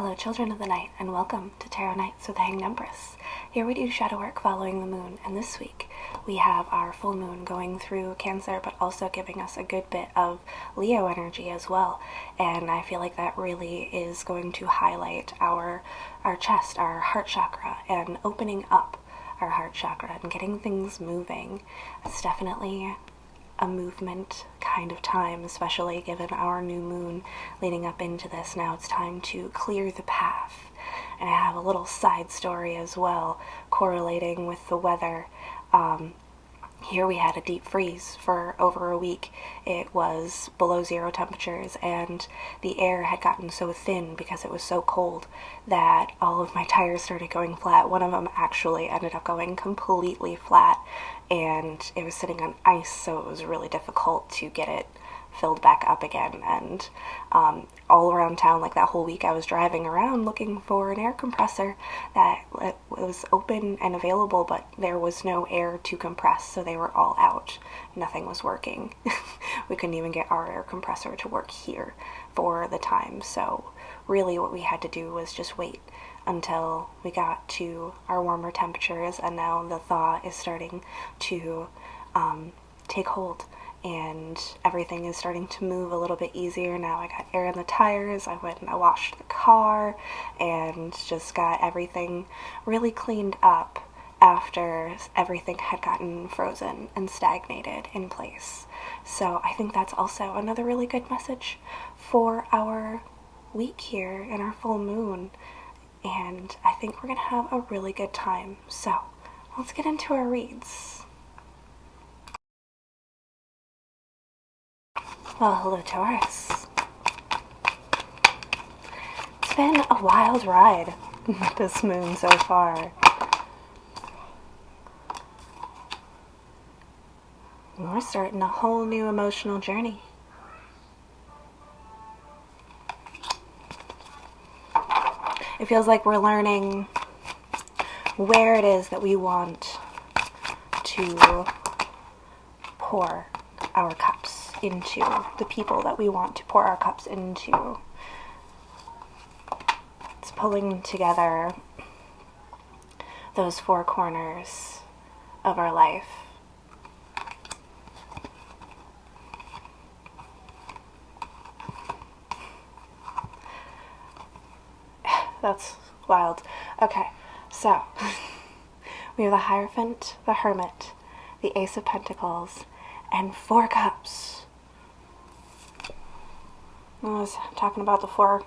Hello, children of the night, and welcome to Tarot Nights with the Hanged Empress. Here we do shadow work following the moon, and this week we have our full moon going through Cancer, but also giving us a good bit of Leo energy as well. And I feel like that really is going to highlight our chest, our heart chakra, and opening up our heart chakra and getting things moving. It's definitely a movement kind of time, especially given our new moon leading up into this. Now it's time to clear the path. And I have a little side story as well, correlating with the weather. Here we had a deep freeze for over a week. It was below zero temperatures, and the air had gotten so thin because it was so cold that all of my tires started going flat. One of them actually ended up going completely flat, and it was sitting on ice, so it was really difficult to get it filled back up again. And all around town, like that whole week, I was driving around looking for an air compressor that was open and available, but there was no air to compress, so they were all out. Nothing was working. We couldn't even get our air compressor to work here for the time, so really what we had to do was just wait until we got to our warmer temperatures, and now the thaw is starting to take hold, and everything is starting to move a little bit easier. Now I got air in the tires, I went and I washed the car, and just got everything really cleaned up after everything had gotten frozen and stagnated in place. So I think that's also another really good message for our week here in our full moon, and I think we're gonna have a really good time. So let's get into our reads. Well, hello, Taurus. It's been a wild ride with this moon so far. We're starting a whole new emotional journey. It feels like we're learning where it is that we want to pour our cups into, the people that we want to pour our cups into. It's pulling together those four corners of our life. That's wild. Okay, so we have the Hierophant, the Hermit, the Ace of Pentacles, and four cups. I was talking about the four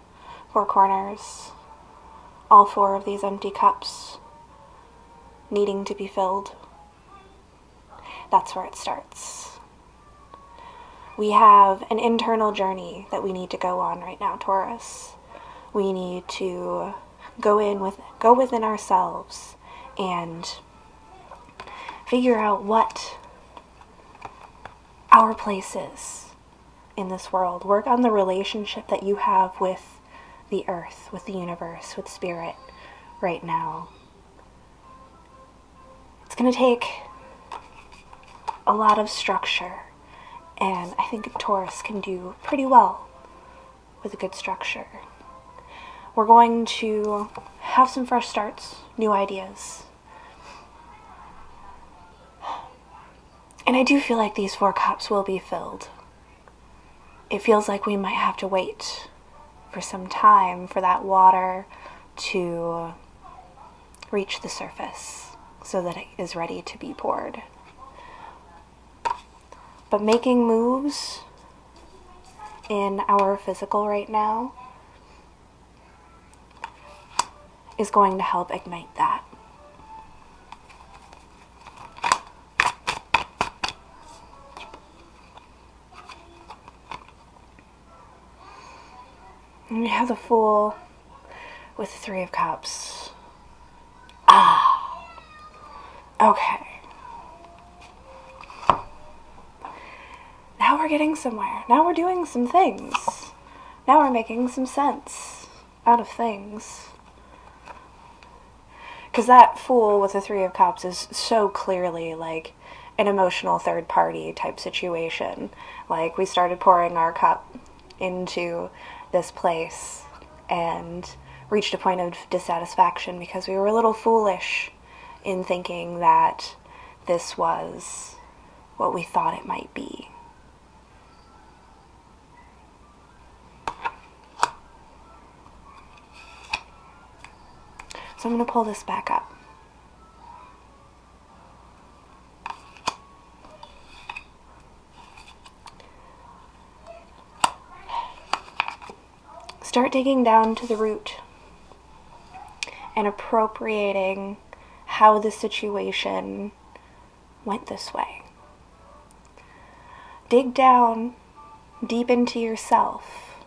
corners. All four of these empty cups needing to be filled. That's where it starts. We have an internal journey that we need to go on right now, Taurus. We need to go within ourselves and figure out what our place is in this world. Work on the relationship that you have with the earth, with the universe, with spirit right now. It's going to take a lot of structure, and I think Taurus can do pretty well with a good structure. We're going to have some fresh starts, new ideas. And I do feel like these four cups will be filled. It feels like we might have to wait for some time for that water to reach the surface so that it is ready to be poured. But making moves in our physical right now is going to help ignite that. And we have the Fool with the Three of Cups. Okay. Now we're getting somewhere. Now we're doing some things. Now we're making some sense out of things. Because that Fool with the Three of Cups is so clearly like an emotional third party type situation. Like, we started pouring our cup into this place, and reached a point of dissatisfaction because we were a little foolish in thinking that this was what we thought it might be. So I'm going to pull this back up. Start digging down to the root and appropriating how the situation went this way. Dig down deep into yourself,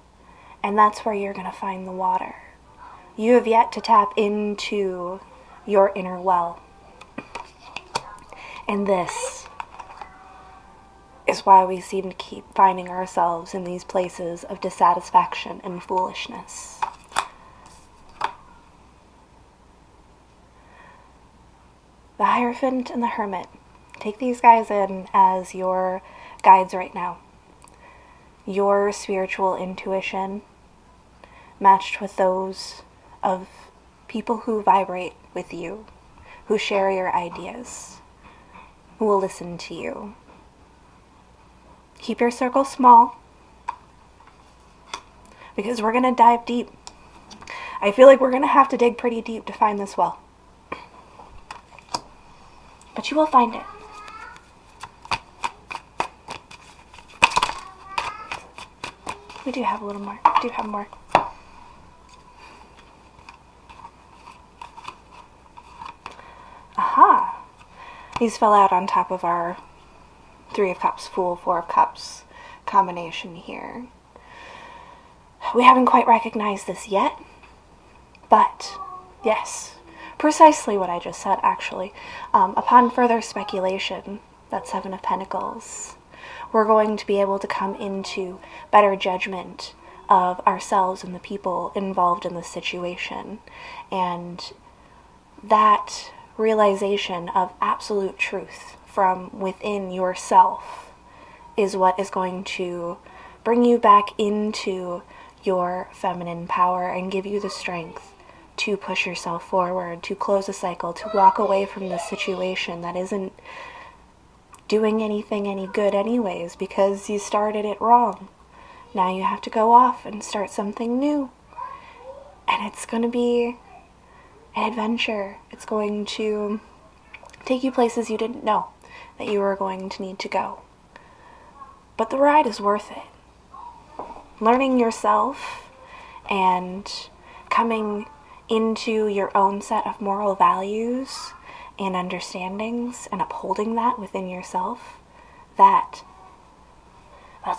and that's where you're going to find the water. You have yet to tap into your inner well. And this is why we seem to keep finding ourselves in these places of dissatisfaction and foolishness. The Hierophant and the Hermit. Take these guys in as your guides right now. Your spiritual intuition matched with those of people who vibrate with you, who share your ideas, who will listen to you. Keep your circle small, because we're going to dive deep. I feel like we're going to have to dig pretty deep to find this well. But you will find it. We do have a little more. We do have more. Aha! These fell out on top of our Three of Cups, Fool, Four of Cups combination here. We haven't quite recognized this yet, but yes, precisely what I just said, actually. Upon further speculation, that Seven of Pentacles, we're going to be able to come into better judgment of ourselves and the people involved in the situation. And that realization of absolute truth from within yourself is what is going to bring you back into your feminine power and give you the strength to push yourself forward, to close a cycle, to walk away from the situation that isn't doing anything any good anyways because you started it wrong. Now you have to go off and start something new. And it's going to be an adventure. It's going to take you places you didn't know that you were going to need to go. But the ride is worth it. Learning yourself and coming into your own set of moral values and understandings and upholding that within yourself, that's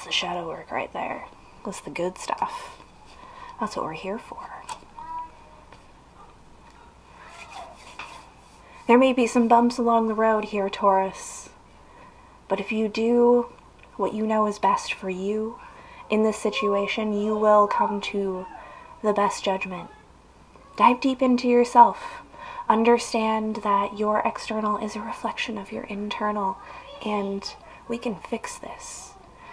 the shadow work right there. That's the good stuff. That's what we're here for. There may be some bumps along the road here, Taurus, but if you do what you know is best for you in this situation, you will come to the best judgment. Dive deep into yourself. Understand that your external is a reflection of your internal, and we can fix this.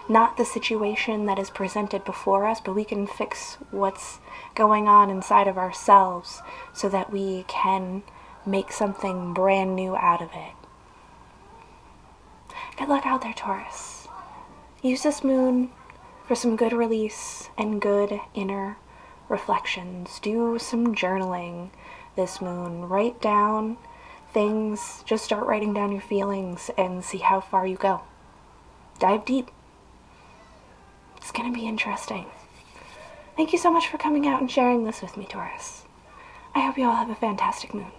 Not the situation that is presented before us, but we can fix what's going on inside of ourselves so that we can make something brand new out of it. Good luck out there, Taurus. Use this moon for some good release and good inner reflections. Do some journaling this moon. Write down things. Just start writing down your feelings and see how far you go. Dive deep. It's going to be interesting. Thank you so much for coming out and sharing this with me, Taurus. I hope you all have a fantastic moon.